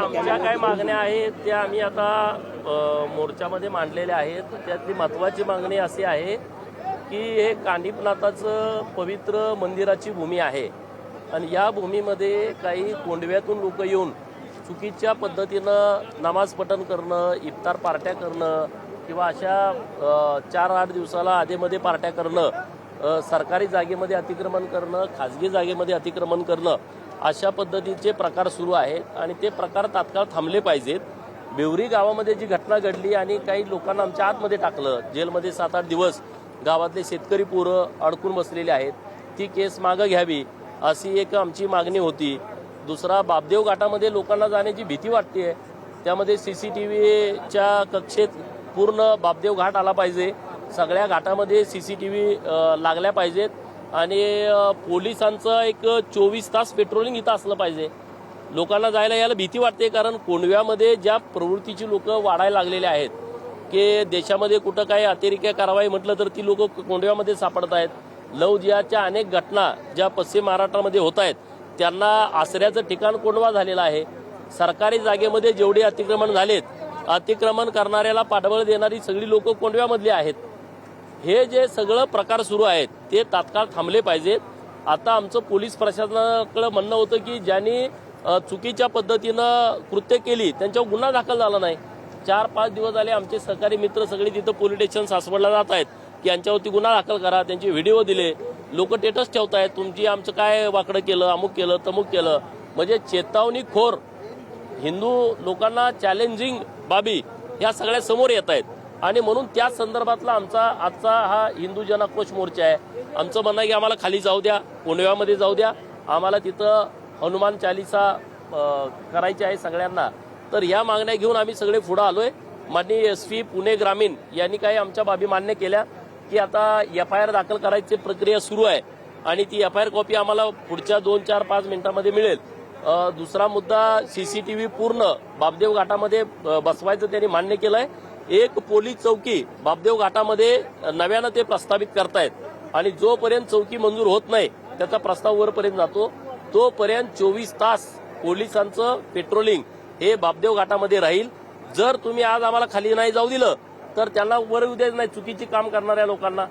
आमच्या काय मागण्या आहेत त्या आम्ही आता मोर्चामध्ये मांडलेल्या आहेत। त्यातली महत्त्वाची मागणी अशी आहे की हे कानिफनाथाचं पवित्र मंदिराची भूमी आहे आणि या भूमीमध्ये काही कोंडव्यातून लोक येऊन चुकीच्या पद्धतीनं नमाज पठण करणं, इफ्तार पार्ट्या करणं किंवा अशा 4-8 दिवसाला आधेमध्ये पार्ट्या करणं, सरकारी जागेमध्ये अतिक्रमण करणं, खाजगी जागेमध्ये अतिक्रमण करणं अशा पद्धतीचे प्रकार सुरू आहेत आणि ते प्रकार तात्काळ थांबले पाहिजेत। बेवरी गावामध्ये जी घटना घडली आणि काही लोकांना आमच्या आतमध्ये टाकलं, जेलमध्ये 7-8 दिवस गावातले शेतकरी पोरं अडकून बसलेले आहेत, ती केस मागं घ्यावी अशी एक आमची मागणी होती। दुसरा, बापदेव घाटामध्ये लोकांना जाण्याची भीती वाटते, त्यामध्ये CCTVच्या कक्षेत पूर्ण बापदेव घाट आला पाहिजे, सगळ्या घाटामध्ये CCTV लागल्या पाहिजेत आणि पोलिसांचं एक 24 तास पेट्रोलिंग इथं असलं पाहिजे। लोकांना जायला यायला भीती वाटते कारण कोंडव्यामध्ये ज्या प्रवृत्तीची लोक वाढायला लागलेले आहेत की देशामध्ये कुठं काही अतिरेकी कारवाई म्हटलं तर ती लोक कोंडव्यामध्ये सापडत आहेत। लव जिहादच्या अनेक घटना ज्या पश्चिम महाराष्ट्रामध्ये होत आहेत त्यांना आसऱ्याचं ठिकाण कोंडवा झालेलं आहे। सरकारी जागेमध्ये जेवढे अतिक्रमण झालेत, अतिक्रमण करणाऱ्याला पाठबळ देणारी सगळी लोक कोंडव्यामधली आहेत। हे जे सगळं प्रकार सुरू आहेत ते तात्काळ थांबले पाहिजेत। आता आमचं पोलीस प्रशासनाकडे म्हणणं होतं की ज्यांनी चुकीच्या पद्धतीनं कृत्य केली त्यांच्यावर गुन्हा दाखल झाला नाही। 4-5 दिवस झाले आमचे सहकारी मित्र सगळे तिथं पोलीस स्टेशन सासवडला जात आहेत की यांच्यावरती गुन्हा दाखल करा, त्यांचे व्हिडिओ दिले, लोक स्टेटस ठेवतायत, तुमची आमचं काय वाकडं केलं, अमुक केलं तमुक केलं, म्हणजे चेतावणीखोर हिंदू लोकांना चॅलेंजिंग बाबी ह्या सगळ्या समोर येत आहेत आणि म्हणून त्या संदर्भातला आमचा आजचा हा हिंदू जनाक्रोश मोर्चा आहे। आमचं म्हणणं आहे की आम्हाला खाली जाऊ द्या, कोंडव्यामध्ये जाऊ द्या, आम्हाला तिथं हनुमान चालीसा करायची आहे सगळ्यांना। तर या मागण्या घेऊन आम्ही सगळे पुढे आलोय। माननीय SP पुणे ग्रामीण यांनी काही आमच्या बाबी मान्य केल्या की आता FIR दाखल करायची प्रक्रिया सुरू आहे आणि ती FIR कॉपी आम्हाला पुढच्या 2-4-5 मिनिटांमध्ये मिळेल। दुसरा मुद्दा, CCTV पूर्ण बापदेव घाटामध्ये बसवायचं त्यांनी मान्य केलंय। एक पोलीस चौकी बापदेव घाटामध्ये नव्यानं ते प्रस्तावित करतायत आणि जोपर्यंत चौकी मंजूर होत नाही त्याचा प्रस्ताव वरपर्यंत जातो तोपर्यंत 24 तास पोलिसांचं पेट्रोलिंग हे बापदेव घाटामध्ये राहील। जर तुम्ही आज आम्हाला खाली नाही जाऊ दिलं तर त्यांना वर येऊ द्यायचं नाही चुकीची काम करणाऱ्या लोकांना,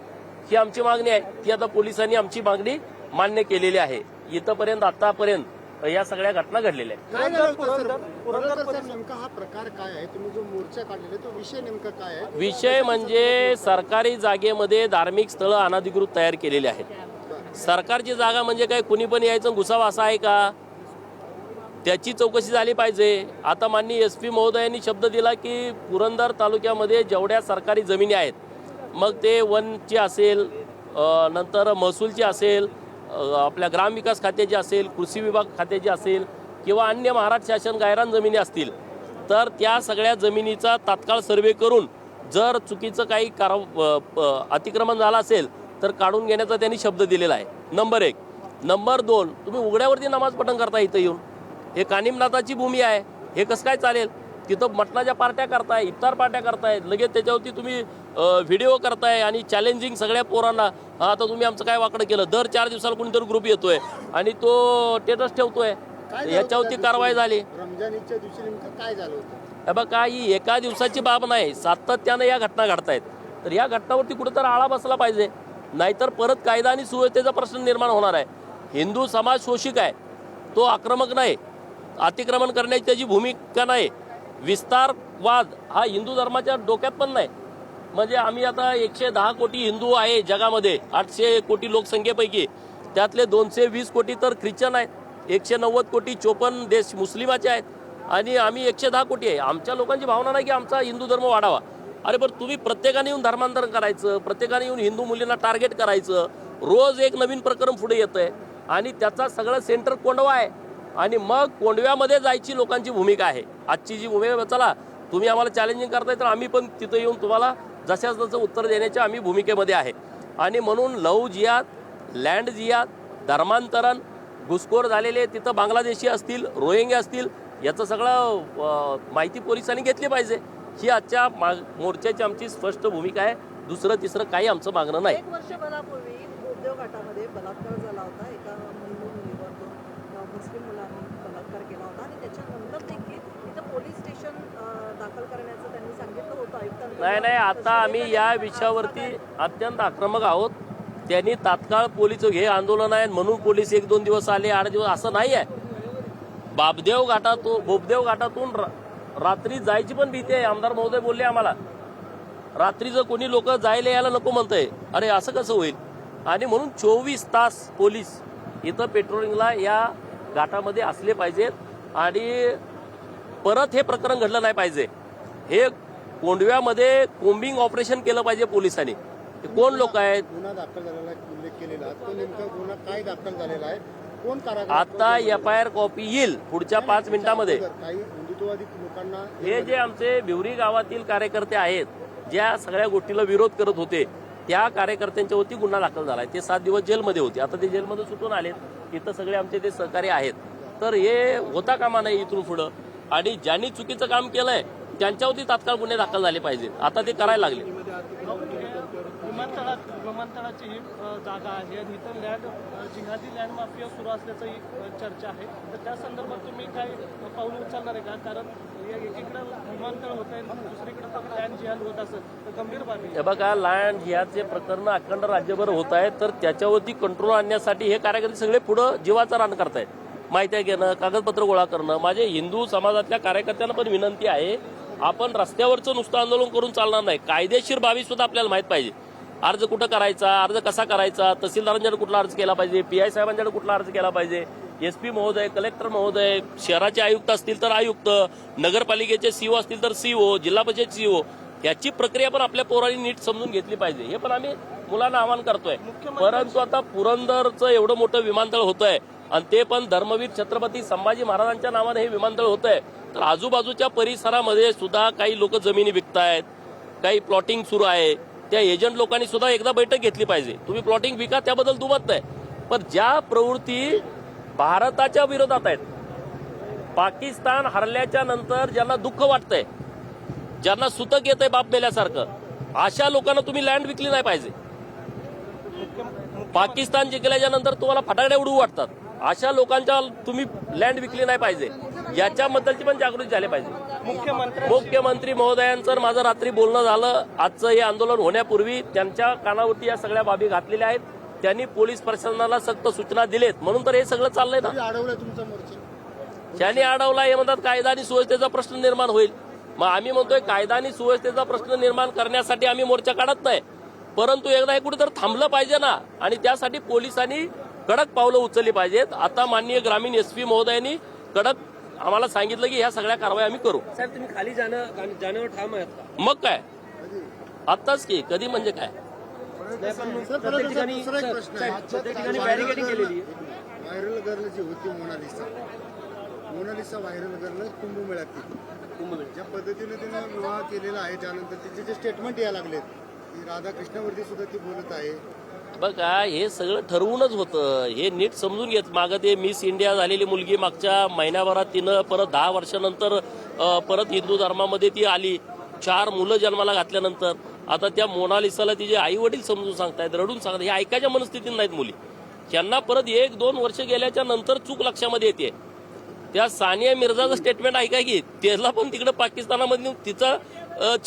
ही आमची मागणी आहे। ती आता पोलिसांनी आमची मागणी मान्य केलेली आहे। इथपर्यंत आतापर्यंत या सगळ्या घटना घडलेल्या आहेत। नेमका हा प्रकार काय आहे? तुम्ही जो मोर्चा काढलेला तो विषय नेमका काय आहे? विषय म्हणजे सरकारी जागेमध्ये धार्मिक स्थळं अनधिकृत तयार केलेली आहेत। सरकारची जागा म्हणजे काय कुणी पण यायचं घुसावं असं आहे का? त्याची चौकशी झाली पाहिजे। आता माननीय SP महोदयांनी शब्द दिला की पुरंदर तालुक्यामध्ये जेवढ्या सरकारी जमिनी आहेत, मग ते वनची असेल, नंतर महसूलची असेल, आपल्या ग्रामविकास खात्याची असेल, कृषी विभाग खात्याची असेल किंवा अन्य महाराष्ट्र शासन गायरान जमिनी असतील, तर त्या सगळ्या जमिनीचा तात्काळ सर्वे करून जर चुकीचं काही अतिक्रमण झालं असेल तर काढून घेण्याचा त्यांनी शब्द दिलेला आहे, नंबर 1। नंबर 2, तुम्ही उघड्यावरती नमाज पठण करता इथं येऊन, हे कानिफनाथाची भूमी आहे, हे कसं काय चालेल? तिथं मटणाच्या पार्ट्या करताय, इफ्तार पार्ट्या करताय, लगेच त्याच्यावरती तुम्ही व्हिडिओ करताय आणि चॅलेंजिंग सगळ्या पोरांना, आता तुम्ही आमचं काय वाकडं केलं, दर 4 दिवसाला कोणीतरी ग्रुप येतोय आणि तो स्टेटस ठेवतोय, याच्यावरती कारवाई झाली। रमजानच्या दिवशी नेमकं काय झालं होतं? हे बघा, ही एका दिवसाची बाब नाही, सातत्यानं या घटना घडतायत। तर या घटनावरती कुठेतरी आळा बसला पाहिजे, नाहीतर परत कायदा आणि सुव्यवस्थेचा प्रश्न निर्माण होणार आहे। हिंदू समाज शोषिक आहे, तो आक्रमक नाही, अतिक्रमण करण्याची त्याची भूमिका नाही, विस्तारवाद हा हिंदू धर्माच्या डोक्यात पण नाही। म्हणजे आम्ही आता 110 कोटी हिंदू आहे जगामध्ये, 800 कोटी लोकसंख्येपैकी, त्यातले 220 कोटी तर ख्रिश्चन आहेत, 190 कोटी 54 देश मुस्लिमाचे आहेत आणि आम्ही 110 कोटी आहे। आमच्या लोकांची भावना नाही की आमचा हिंदू धर्म वाढावा। अरे बरं, तुम्ही प्रत्येकाने येऊन धर्मांतरण करायचं, प्रत्येकाने येऊन हिंदू मुलींना टार्गेट करायचं, रोज एक नवीन प्रकरण पुढे येतंय आणि त्याचा सगळं सेंटर कोंडवा आहे आणि मग कोंडव्यामध्ये जायची लोकांची भूमिका आहे। आजची जी भूमिका, चला तुम्ही आम्हाला चॅलेंजिंग करताय तर आम्ही पण तिथं येऊन तुम्हाला जशाच तसं उत्तर देण्याच्या आम्ही भूमिकेमध्ये आहे। आणि म्हणून लव जिहाद, लँड जिहाद, धर्मांतरण, घुसखोर झालेले तिथं बांगलादेशी असतील, रोहिंग्या असतील, याचं सगळं माहिती पोलिसांनी घेतली पाहिजे। ही आजच्या मोर्चाची आमची स्पष्ट भूमिका आहे। दुसरं तिसरं काही आमचं मागणं नाही। 1 वर्षभरापूर्वी बापदेव घाटामध्ये बलात्कार झाला होता, एका हिंदू मुलीवर 2 मुस्लिम मुलांनी बलात्कार केला होता आणि त्याच्यानंतर देखील दाखल करण्याचं त्यांनी सांगितलं होतं आयुक्तांकडे. नाही, आता आम्ही या विषयावरती अत्यंत आक्रमक आहोत. त्यांनी तात्काळ पोलीस हे आंदोलन आहे म्हणून पोलीस 1-2 दिवस आले, 8 दिवस असं नाही आहे. बोबदेव घाटातून रात्री जायची पण भीती आहे. आमदार महोदय बोलले आम्हाला रात्रीचं कोणी लोक जायला यायला नको म्हणतंय. अरे असं कसं होईल? आणि म्हणून 24 तास पोलीस इथं पेट्रोलिंगला या घाटामध्ये असले पाहिजेत आणि परत हे प्रकरण घडलं नाही पाहिजे. हे कोंडव्यामध्ये कोम्बिंग ऑपरेशन केलं पाहिजे पोलिसांनी. कोण लोक आहेत? गुन्हा दाखल झालेला उल्लेख केलेला तो नेमका गुन्हा काय दाखल झालेला आहे? कोण कारागृह? आता FIR कॉपी येईल पुढच्या 5 मिनिटांमध्ये. काही हिंदुत्ववादी लोकांना हे जे आमचे भिवरी गावातील कार्यकर्ते आहेत ज्या सगळ्या गोष्टीला विरोध करत होते त्या कार्यकर्त्यांच्यावरती गुन्हा दाखल झालाय. ते 7 दिवस जेलमध्ये होते. आता ते जेलमध्ये सुटून आलेत. इथं सगळे आमचे ते सहकारी आहेत. तर हे होता कामा नाही इथून पुढं. आणि ज्यांनी चुकीचं काम केलंय त्यांच्यावरती तात्काळ गुन्हे दाखल झाले पाहिजेत. आता ते करायला लागले. विमानतळाची ही जागा आहे आणि इथं जिहादी लँड माफिया सुरू असल्याची चर्चा आहे. तर त्या संदर्भात तुम्ही काय पाऊल उचलणार आहे का? कारण एकीकडे विमानतळ होत आहे, दुसरीकडे फक्त लँड जिहाद होत असेल तर गंभीर बाबी. हे बघा, लँड जिहादचे प्रकरण अखंड राज्यभर होत आहेत. तर त्याच्यावरती कंट्रोल आणण्यासाठी हे कार्यकर्ते सगळे पुढं जीवाचं रान करतायत. माहिती घेणं, कागदपत्र गोळा करणं. माझे हिंदू समाजातल्या कार्यकर्त्यांना पण विनंती आहे, आपण रस्त्यावरचं नुसतं आंदोलन करून चालणार नाही. कायदेशीर बाबी सुद्धा आपल्याला माहित पाहिजे. अर्ज कुठं करायचा, अर्ज कसा करायचा, तहसीलदारांच्याकडे कुठला अर्ज केला पाहिजे, PI साहेबांच्याकडे कुठला अर्ज केला पाहिजे, SP महोदय, कलेक्टर महोदय, शहराचे आयुक्त असतील तर आयुक्त, नगरपालिकेचे CO असतील तर CO, जिल्हा परिषद CO, याची प्रक्रिया पण आपल्या पोरांनी नीट समजून घेतली पाहिजे. हे पण आम्ही मुलांना आवाहन करतोय. परंतु आता पुरंदरचं एवढं मोठं विमानतळ होतंय आणि ते पण धर्मवीर छत्रपती संभाजी महाराजांच्या नावाने हे विमानतळ होतंय. तर आजूबाजूच्या परिसरामध्ये सुद्धा काही लोक जमिनी विकतायत, काही प्लॉटिंग सुरू आहे. त्या एजंट लोकांनी सुद्धा एकदा बैठक घेतली पाहिजे. तुम्ही प्लॉटिंग विका त्याबद्दल दुमत नाही, पण ज्या प्रवृत्ती भारताच्या विरोधात आहेत, पाकिस्तान हरल्याच्या नंतर ज्यांना दुःख वाटतंय, ज्यांना सुतक येतंय बाप मेल्यासारखं, अशा लोकांना तुम्ही लँड विकली नाही पाहिजे. पाकिस्तान जिंकल्याच्या नंतर तुम्हाला फटाकड्या उडवू वाटतात, अशा लोकांच्या तुम्ही लँड विकली नाही पाहिजे. याच्याबद्दलची पण जागृती झाली पाहिजे. मुख्यमंत्री महोदयांचं माझं रात्री बोलणं झालं. आजचं हे आंदोलन होण्यापूर्वी त्यांच्या कानावरती या सगळ्या बाबी घातलेल्या आहेत. त्यांनी पोलीस प्रशासनाला सक्त सूचना दिलेत. म्हणून तर हे सगळं चाललंय ना. अडवलंय तुमचा मोर्चा? ज्यांनी अडवला हे म्हणतात कायदा आणि सुव्यवस्थेचा प्रश्न निर्माण होईल. मग आम्ही म्हणतोय कायदा आणि सुव्यवस्थेचा प्रश्न निर्माण करण्यासाठी आम्ही मोर्चा काढत नाही, परंतु एकदा हे कुठेतरी थांबलं पाहिजे ना. आणि त्यासाठी पोलिसांनी कडक पावलं उचलली पाहिजेत. आता माननीय ग्रामीण SP महोदयांनी कडक आम्हाला सांगितलं की ह्या सगळ्या कारवाई आम्ही करू. साहेब, तुम्ही खाली जाण्यावर ठाम आहात का? मग काय आत्ताच की कधी म्हणजे काय? प्रत्येक ठिकाणी बॅरिकेडिंग केलेली आहे. व्हायरल गर्ल जी होती मोनालिसा व्हायरल गर्ल कुंभमेळ्यात ज्या पद्धतीने तिने विवाह केलेला आहे, त्यानंतर तिचे जे स्टेटमेंट यायला लागलेत की राधाकृष्णावरती सुद्धा ती बोलत आहे. बघा, हे सगळं ठरवूनच होतं. हे नीट समजून घेत. मागं ते मिस इंडिया झालेली मुलगी मागच्या महिन्याभरात तिनं परत 10 वर्षानंतर परत हिंदू धर्मामध्ये ती आली. 4 मुलं जन्माला घातल्यानंतर आता त्या मोनालिसाला तिचे आई वडील समजून सांगतायत, रडून सांगतात. हे ऐकायच्या मनस्थितीत नाहीत मुली. त्यांना परत 1-2 वर्ष गेल्याच्या नंतर चूक लक्षामध्ये येते. त्या सानिया मिर्झाचं स्टेटमेंट ऐका की, त्याला पण तिकडे पाकिस्तानामध्ये तिचा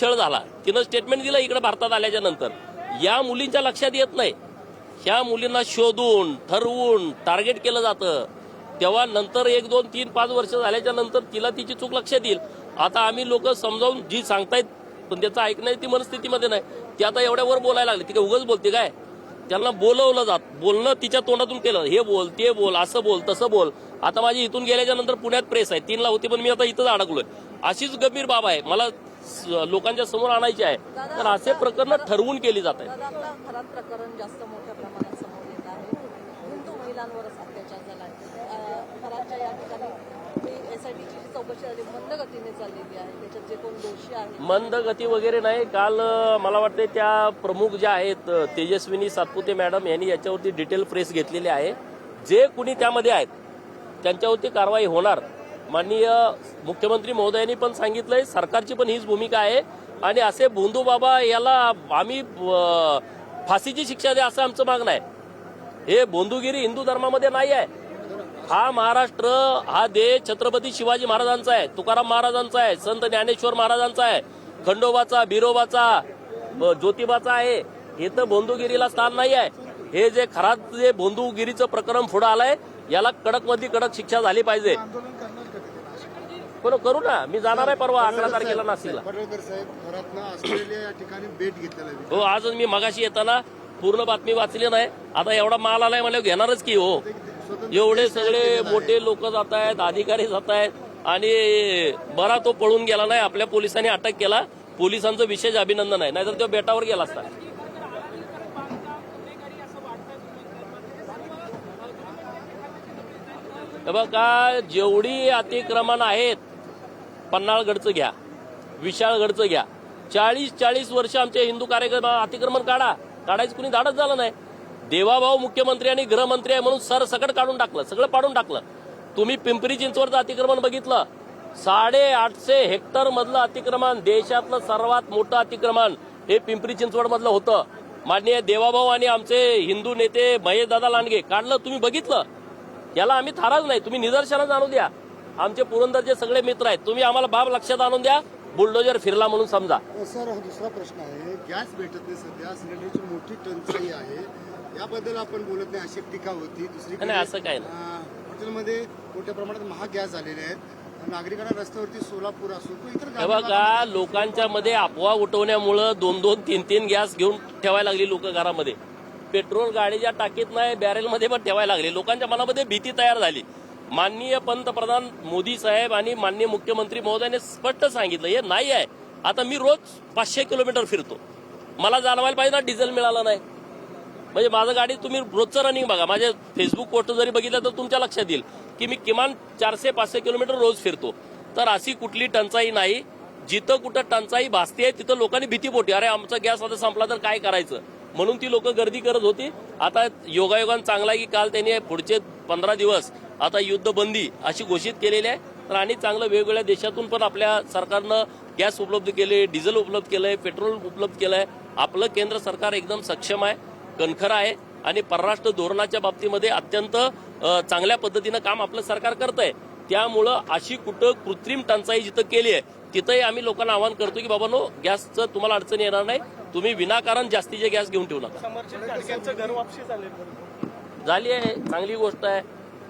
छळ झाला. तिनं स्टेटमेंट दिलं इकडे भारतात आल्याच्या नंतर. या मुलींच्या लक्षात येत नाही. ह्या मुलींना शोधून ठरवून टार्गेट केलं जातं. तेव्हा नंतर 1-2-3-5 वर्ष झाल्याच्या नंतर तिला तिची चूक लक्षात येईल. आता आम्ही लोक समजावून जी सांगतायत पण त्याचं ऐकण्याची ती मनस्थितीमध्ये नाही. ती आता एवढ्यावर बोलायला लागली. ती काय उगाच बोलते काय? त्यांना बोलवलं जात, बोलणं तिच्या तोंडातून केलं. हे बोल, ते बोल, असं बोल, तसं बोल. आता माझी इथून गेल्याच्या नंतर पुण्यात प्रेस आहे, 3ला होती पण मी आता इथंच अडकलोय. अशीच गंभीर बाब आहे, मला लोकांच्या समोर आणायची आहे. तर असे प्रकरण ठरवून केली जात आहेत. आपला घरात प्रकरण जास्त मोठ्या प्रमाणात समोर येत आहे. हिंदू महिलांवरच अत्याचार झाला आहे. घराच्या या ठिकाणी SITची जी चौकशी झाली मंद गतीने चाललेली आहे. त्याच्यात जे कोण दोषी आहेत, मंद गती वगैरे नाही. काल मला वाटते त्या प्रमुख ज्या आहेत तेजस्विनी सातपुते मॅडम यांनी याच्यावरती डिटेल प्रेस घेतलेली आहे. जे कुणी त्यामध्ये आहेत त्यांच्यावरती कारवाई होणार. माननीय मुख्यमंत्री महोदयांनी पण सांगितलंय, सरकारची पण हीच भूमिका आहे. आणि असे भोंदू बाबा याला आम्ही फाशीची शिक्षा द्या असं आमचं मागणं आहे. हे भोंदूगिरी हिंदू धर्मामध्ये नाही आहे. हा महाराष्ट्र, हा देश छत्रपती शिवाजी महाराजांचा आहे, तुकाराम महाराजांचा आहे, संत ज्ञानेश्वर महाराजांचा आहे, खंडोबाचा, बिरोबाचा, ज्योतिबाचा आहे. हे तर बंधुगिरीला स्थान नाही आहे. हे जे खरात जे बंधुगिरीचं प्रकरण पुढे आलंय, याला कडक मध्ये कडक शिक्षा झाली पाहिजे. पण करू ना, मी जाणार आहे परवा 11 तारखेला नाशिकला. पडळकर साहेब, खरातनं ऑस्ट्रेलिया या ठिकाणी भेट घेतलेला आहे. हो, आजच मी मगाशी येताना पूर्ण बातमी वाचली नाही. आता एवढा माल आलाय मला घेणारच की हो. एवढे सगळे मोठे लोक जात आहेत, अधिकारी जात आहेत, आणि बरा तो पळून गेला नाही. आपल्या पोलिसांनी अटक केला. पोलिसांचं विशेष अभिनंदन आहे, नाहीतर तो बेटावर गेला असता. बघा, जेवढी अतिक्रमण आहेत, पन्हाळगडचं घ्या, विशाळगडचं घ्या, 40 वर्ष आमचे हिंदू कार्यक्रम अतिक्रमण काढायचं कुणी धाडच झालं नाही. देवाभाऊ मुख्यमंत्री आणि गृहमंत्री आहे म्हणून सरसकट काढून टाकलं, सगळं पाडून टाकलं. तुम्ही पिंपरी चिंचवडचं अतिक्रमण बघितलं, 850 हेक्टर मधलं अतिक्रमण, देशातलं सर्वात मोठं अतिक्रमण हे पिंपरी चिंचवड मधलं होतं. माननीय देवाभाऊ आणि आमचे हिंदू नेते महेशदादा लांडगे काढलं, तुम्ही बघितलं. याला आम्ही थाराच नाही, तुम्ही निदर्शनास आणून द्या. आमचे पुरंदरचे सगळे मित्र आहेत, तुम्ही आम्हाला बाब लक्षात आणून द्या. बुलडोजर फिरला म्हणून समजा. सर, हा दुसरा प्रश्न आहे, गॅस भेटत नाही सध्या, सिलेंडरची मोठी टंचाई आहे, याबद्दल आपण बोलत नाही अशी टीका होती. दुसरीकडे नाही, असं काय हॉटेलमध्ये मोठ्या प्रमाणात महाग गॅस झालेले आहेत. नागरिकांना रस्त्यावरती सोलापूर असो इतर बघा, लोकांच्या मध्ये अफवा उठवण्यामुळं 2-2, 3-3 गॅस घेऊन ठेवायला लागली लोक घरामध्ये. पेट्रोल गाडीच्या टाकीत नाही, बॅरेलमध्ये पण ठेवायला लागले. लोकांच्या मनामध्ये भीती तयार झाली. माननीय पंतप्रधान मोदी साहेब आणि माननीय मुख्यमंत्री महोदयाने स्पष्ट सांगितलं हे नाही आहे. आता मी रोज 500 किलोमीटर फिरतो, मला जाणवायला पाहिजे ना डिझेल मिळालं नाही. म्हणजे माझं गाडी तुम्ही रोजचं रनिंग बघा, माझे फेसबुक पोस्ट जरी बघितलं तर तुमच्या लक्षात येईल की मी किमान 400-500 किलोमीटर रोज फिरतो. तर अशी कुठली टंचाई नाही. जिथं कुठं टंचाई भासते तिथं लोकांनी भीतीपोटी, अरे आमचा गॅस आता संपला तर काय करायचं, म्हणून ती लोक गर्दी करत होती. आता योगायोगान चांगला की काल त्यांनी पुढचे 15 दिवस आता युद्धबंदी अशी घोषित केलेली आहे. तर आणि चांगलं वेगवेगळ्या देशातून पण आपल्या सरकारनं गॅस उपलब्ध केले, डिझेल उपलब्ध केलंय, पेट्रोल उपलब्ध केलंय. आपलं केंद्र सरकार एकदम सक्षम आहे, कणखर आहे, आणि परराष्ट्र धोरणाच्या बाबतीमध्ये अत्यंत चांगल्या पद्धतीनं काम आपलं सरकार करतंय. त्यामुळं अशी कुठं कृत्रिम टंचाई जिथं केली आहे तिथंही आम्ही लोकांना आवाहन करतो की बाबांनो, गॅसचं तुम्हाला अडचण येणार नाही, तुम्ही विनाकारण जास्तीचे गॅस घेऊन ठेवू नका. समर्जित गाडग्यांचं घर वापसी झाली आहे, चांगली गोष्ट आहे.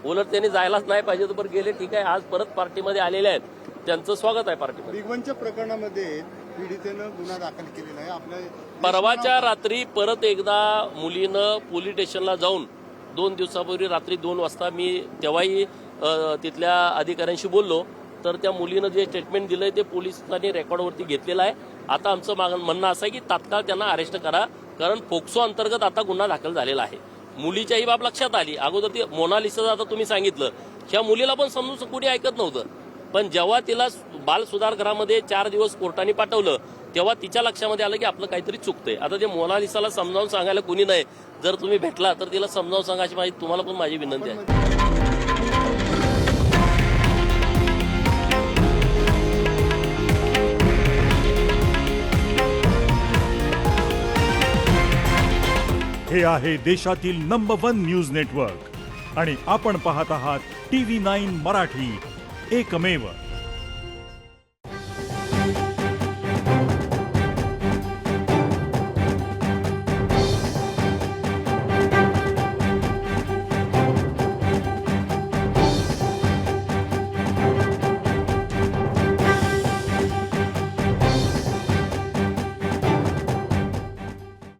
उलट त्यांनी जायलाच नाही पाहिजे, तर बरं गेले, ठीक आहे. आज परत पार्टीमध्ये आलेले आहेत, त्यांचं स्वागत आहे पार्टीमध्ये. बिग वनच्या प्रकरणामध्ये पीडितेनं गुन्हा दाखल केलेला आहे. आपल्या परवाच्या रात्री परत एकदा मुलीनं पोलीस स्टेशनला जाऊन 2 दिवसापूर्वी रात्री 2 वाजता मी तेव्हाही तिथल्या अधिकाऱ्यांशी बोललो. तर त्या मुलीनं जे स्टेटमेंट दिलंय ते पोलिसांनी रेकॉर्डवरती घेतलेलं आहे. आता आमचं म्हणणं असं आहे की तात्काळ त्यांना अरेस्ट करा, कारण पोक्सो अंतर्गत आता गुन्हा दाखल झालेला आहे. मुलीच्या ही बाब लक्षात आली. अगोदर ती मोनालिसा, आता तुम्ही सांगितलं, ह्या मुलीला पण समजून कुणी ऐकत नव्हतं. पण जेव्हा तिला बाल सुधारगृहामध्ये 4 दिवस कोर्टाने पाठवलं तेव्हा तिच्या लक्षामध्ये आलं की आपलं काहीतरी चुकतंय. आता ते मोनालिसाला समजावून सांगायला कुणी नाही. जर तुम्ही भेटला तर तिला समजावून सांगा अशी माझी तुम्हाला पण माझी विनंती आहे. हे आहे देशातील नंबर 1 न्यूज नेटवर्क आणि आपण पाहत आहात TV9 मराठी, एकमेव.